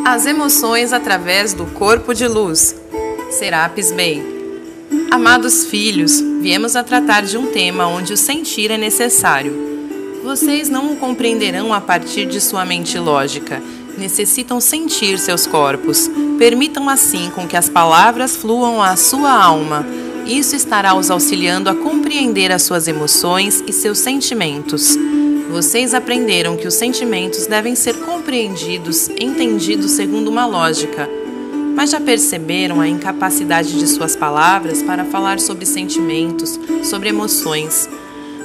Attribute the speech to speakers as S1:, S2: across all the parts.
S1: As emoções através do corpo de luz. Serapis Bey. Amados filhos, viemos a tratar de um tema onde o sentir é necessário. Vocês não o compreenderão a partir de sua mente lógica. Necessitam sentir seus corpos. Permitam assim com que as palavras fluam à sua alma. Isso estará os auxiliando a compreender as suas emoções e seus sentimentos. Vocês aprenderam que os sentimentos devem ser compreendidos, entendidos segundo uma lógica. Mas já perceberam a incapacidade de suas palavras para falar sobre sentimentos, sobre emoções?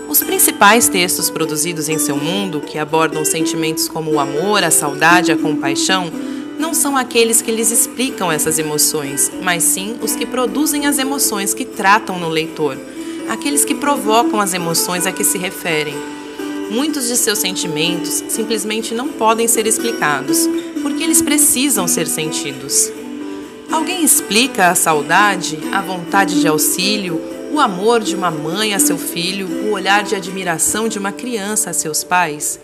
S1: Os principais textos produzidos em seu mundo, que abordam sentimentos como o amor, a saudade, a compaixão, não são aqueles que lhes explicam essas emoções, mas sim os que produzem as emoções que tratam no leitor, aqueles que provocam as emoções a que se referem. Muitos de seus sentimentos simplesmente não podem ser explicados, porque eles precisam ser sentidos. Alguém explica a saudade, a vontade de auxílio, o amor de uma mãe a seu filho, o olhar de admiração de uma criança a seus pais?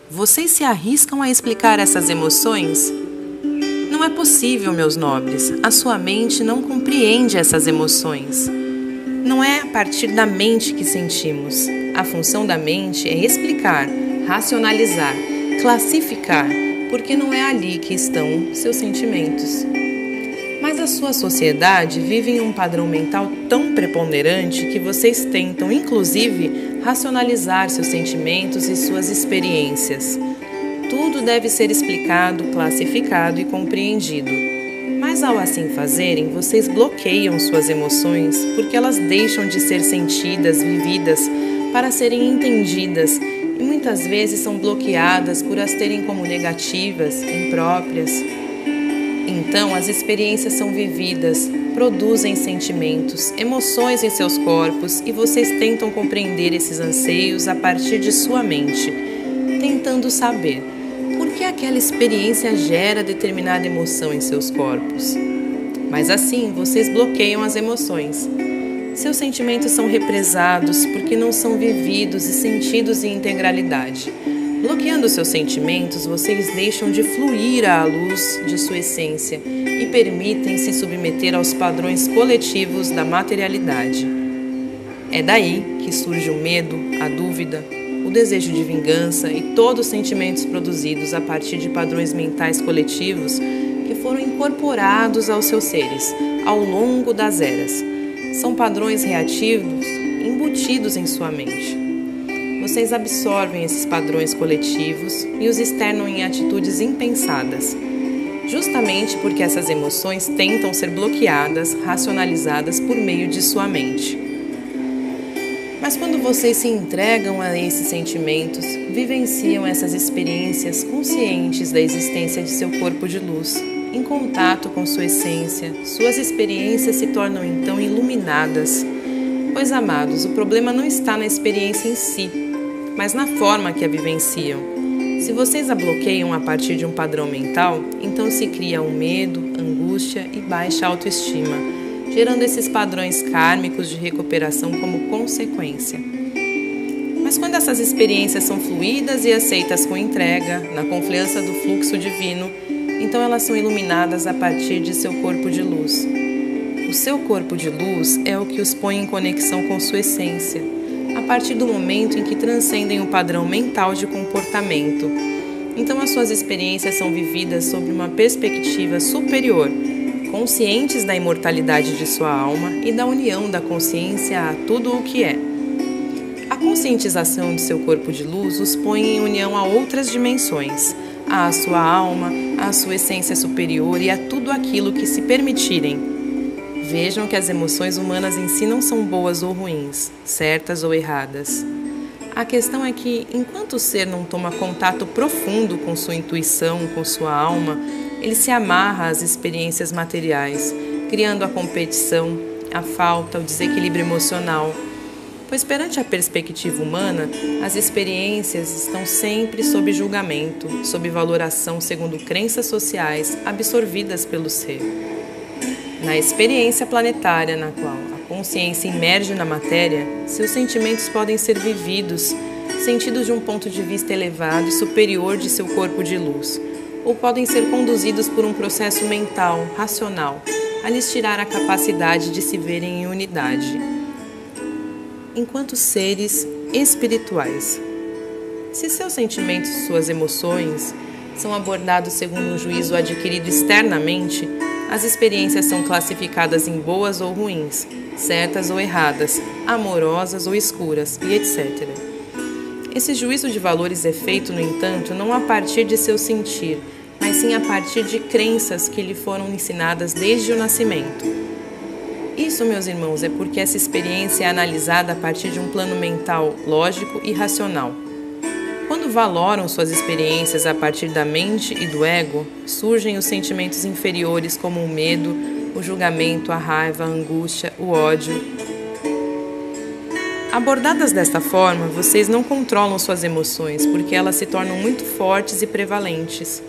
S1: Vocês se arriscam a explicar essas emoções? Não é possível, meus nobres. A sua mente não compreende essas emoções. Não é a partir da mente que sentimos. A função da mente é explicar, racionalizar, classificar, porque não é ali que estão seus sentimentos. Mas a sua sociedade vive em um padrão mental tão preponderante que vocês tentam, inclusive, racionalizar seus sentimentos e suas experiências. Tudo deve ser explicado, classificado e compreendido. Mas ao assim fazerem, vocês bloqueiam suas emoções porque elas deixam de ser sentidas, vividas, para serem entendidas e muitas vezes são bloqueadas por as terem como negativas, impróprias. Então, as experiências são vividas, produzem sentimentos, emoções em seus corpos e vocês tentam compreender esses anseios a partir de sua mente, tentando saber por que aquela experiência gera determinada emoção em seus corpos. Mas assim, vocês bloqueiam as emoções. Seus sentimentos são represados porque não são vividos e sentidos em integralidade. Bloqueando seus sentimentos, vocês deixam de fluir à luz de sua essência e permitem se submeter aos padrões coletivos da materialidade. É daí que surge o medo, a dúvida, o desejo de vingança e todos os sentimentos produzidos a partir de padrões mentais coletivos que foram incorporados aos seus seres ao longo das eras. São padrões reativos embutidos em sua mente. Vocês absorvem esses padrões coletivos e os externam em atitudes impensadas, justamente porque essas emoções tentam ser bloqueadas, racionalizadas por meio de sua mente. Mas quando vocês se entregam a esses sentimentos, vivenciam essas experiências conscientes da existência de seu corpo de luz, em contato com sua essência, suas experiências se tornam então iluminadas. Pois, amados, o problema não está na experiência em si, mas na forma que a vivenciam. Se vocês a bloqueiam a partir de um padrão mental, então se cria um medo, angústia e baixa autoestima, gerando esses padrões kármicos de recuperação como consequência. Mas quando essas experiências são fluídas e aceitas com entrega, na confiança do fluxo divino, então elas são iluminadas a partir de seu corpo de luz. O seu corpo de luz é o que os põe em conexão com sua essência, a partir do momento em que transcendem o padrão mental de comportamento. Então as suas experiências são vividas sob uma perspectiva superior, conscientes da imortalidade de sua alma e da união da consciência a tudo o que é. A conscientização de seu corpo de luz os põe em união a outras dimensões, à sua alma, à sua essência superior e a tudo aquilo que se permitirem. Vejam que as emoções humanas em si não são boas ou ruins, certas ou erradas. A questão é que, enquanto o ser não toma contato profundo com sua intuição, com sua alma, ele se amarra às experiências materiais, criando a competição, a falta, o desequilíbrio emocional. Pois perante a perspectiva humana, as experiências estão sempre sob julgamento, sob valoração segundo crenças sociais absorvidas pelo ser. Na experiência planetária na qual a consciência emerge na matéria, seus sentimentos podem ser vividos, sentidos de um ponto de vista elevado e superior de seu corpo de luz, ou podem ser conduzidos por um processo mental, racional, a lhes tirar a capacidade de se verem em unidade. Enquanto seres espirituais, se seus sentimentos e suas emoções são abordados segundo um juízo adquirido externamente, as experiências são classificadas em boas ou ruins, certas ou erradas, amorosas ou escuras, e etc. Esse juízo de valores é feito, no entanto, não a partir de seu sentir, mas sim a partir de crenças que lhe foram ensinadas desde o nascimento. Isso, meus irmãos, é porque essa experiência é analisada a partir de um plano mental lógico e racional. Quando valoram suas experiências a partir da mente e do ego, surgem os sentimentos inferiores como o medo, o julgamento, a raiva, a angústia, o ódio. Abordadas desta forma, vocês não controlam suas emoções, porque elas se tornam muito fortes e prevalentes.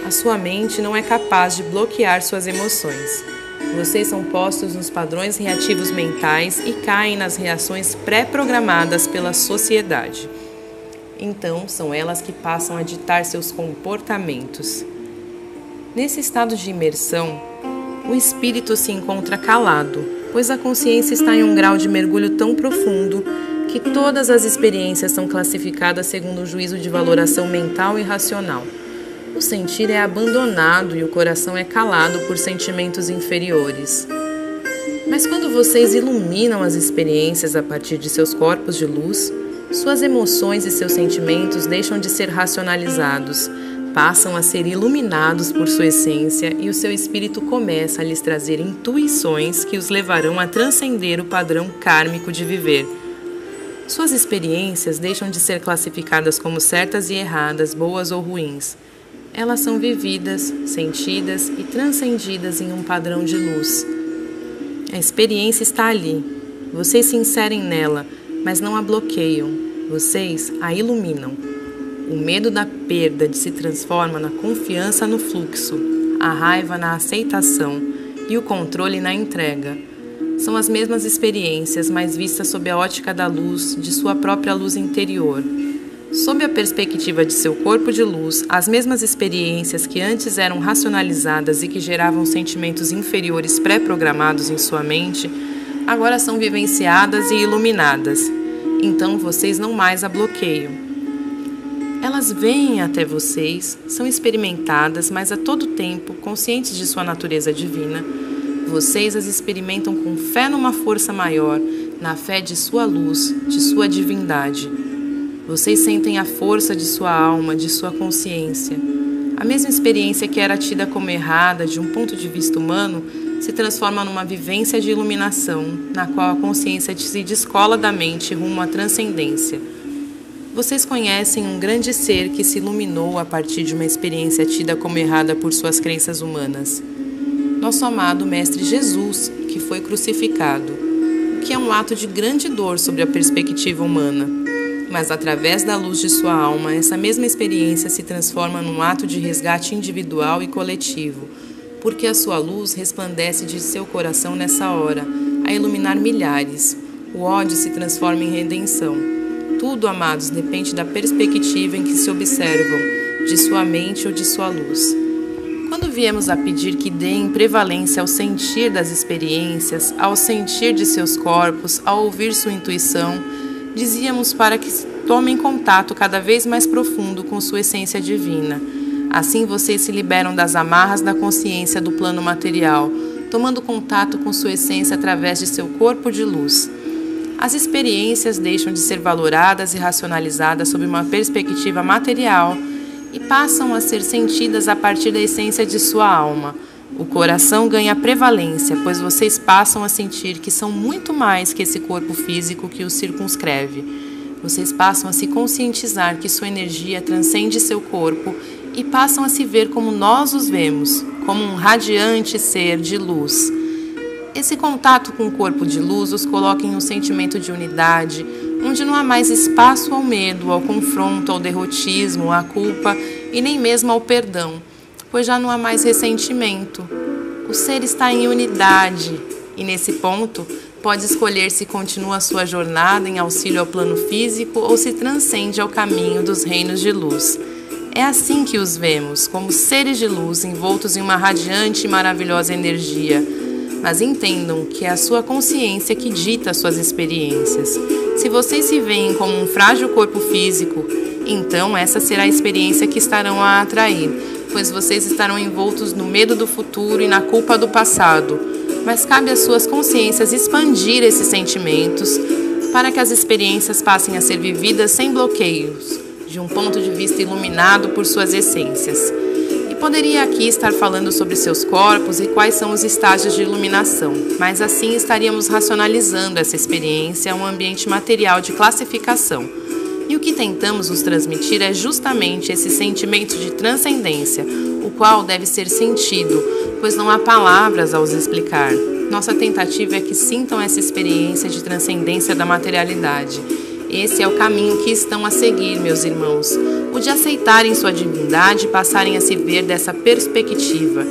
S1: A sua mente não é capaz de bloquear suas emoções. Vocês são postos nos padrões reativos mentais e caem nas reações pré-programadas pela sociedade. Então, são elas que passam a ditar seus comportamentos. Nesse estado de imersão, o espírito se encontra calado, pois a consciência está em um grau de mergulho tão profundo que todas as experiências são classificadas segundo o juízo de valoração mental e racional. O sentir é abandonado e o coração é calado por sentimentos inferiores. Mas quando vocês iluminam as experiências a partir de seus corpos de luz, suas emoções e seus sentimentos deixam de ser racionalizados, passam a ser iluminados por sua essência e o seu espírito começa a lhes trazer intuições que os levarão a transcender o padrão kármico de viver. Suas experiências deixam de ser classificadas como certas e erradas, boas ou ruins. Elas são vividas, sentidas e transcendidas em um padrão de luz. A experiência está ali. Vocês se inserem nela, mas não a bloqueiam. Vocês a iluminam. O medo da perda se transforma na confiança no fluxo, a raiva na aceitação e o controle na entrega. São as mesmas experiências, mas vistas sob a ótica da luz, de sua própria luz interior. Sob a perspectiva de seu corpo de luz, as mesmas experiências que antes eram racionalizadas e que geravam sentimentos inferiores pré-programados em sua mente, agora são vivenciadas e iluminadas. Então vocês não mais a bloqueiam. Elas vêm até vocês, são experimentadas, mas a todo tempo, conscientes de sua natureza divina, vocês as experimentam com fé numa força maior, na fé de sua luz, de sua divindade. Vocês sentem a força de sua alma, de sua consciência. A mesma experiência que era tida como errada de um ponto de vista humano se transforma numa vivência de iluminação, na qual a consciência se descola da mente rumo à transcendência. Vocês conhecem um grande ser que se iluminou a partir de uma experiência tida como errada por suas crenças humanas. Nosso amado Mestre Jesus, que foi crucificado, o que é um ato de grande dor sobre a perspectiva humana. Mas através da luz de sua alma, essa mesma experiência se transforma num ato de resgate individual e coletivo, porque a sua luz resplandece de seu coração nessa hora, a iluminar milhares. O ódio se transforma em redenção. Tudo, amados, depende da perspectiva em que se observam, de sua mente ou de sua luz. Quando viemos a pedir que deem prevalência ao sentir das experiências, ao sentir de seus corpos, ao ouvir sua intuição, dizíamos para que tomem contato cada vez mais profundo com sua essência divina. Assim vocês se liberam das amarras da consciência do plano material, tomando contato com sua essência através de seu corpo de luz. As experiências deixam de ser valoradas e racionalizadas sob uma perspectiva material e passam a ser sentidas a partir da essência de sua alma. O coração ganha prevalência, pois vocês passam a sentir que são muito mais que esse corpo físico que os circunscreve. Vocês passam a se conscientizar que sua energia transcende seu corpo e passam a se ver como nós os vemos, como um radiante ser de luz. Esse contato com o corpo de luz os coloca em um sentimento de unidade, onde não há mais espaço ao medo, ao confronto, ao derrotismo, à culpa e nem mesmo ao perdão, pois já não há mais ressentimento. O ser está em unidade e, nesse ponto, pode escolher se continua a sua jornada em auxílio ao plano físico ou se transcende ao caminho dos reinos de luz. É assim que os vemos, como seres de luz envoltos em uma radiante e maravilhosa energia. Mas entendam que é a sua consciência que dita suas experiências. Se vocês se veem como um frágil corpo físico, então essa será a experiência que estarão a atrair, pois vocês estarão envoltos no medo do futuro e na culpa do passado. Mas cabe às suas consciências expandir esses sentimentos para que as experiências passem a ser vividas sem bloqueios, de um ponto de vista iluminado por suas essências. E poderia aqui estar falando sobre seus corpos e quais são os estágios de iluminação, mas assim estaríamos racionalizando essa experiência a um ambiente material de classificação. E o que tentamos nos transmitir é justamente esse sentimento de transcendência, o qual deve ser sentido, pois não há palavras a os explicar. Nossa tentativa é que sintam essa experiência de transcendência da materialidade. Esse é o caminho que estão a seguir, meus irmãos, o de aceitarem sua divindade e passarem a se ver dessa perspectiva,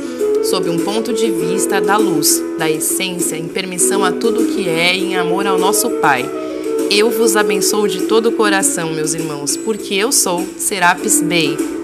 S1: sob um ponto de vista da luz, da essência, em permissão a tudo o que é e em amor ao nosso Pai. Eu vos abençoo de todo o coração, meus irmãos, porque eu sou Serapis Bey.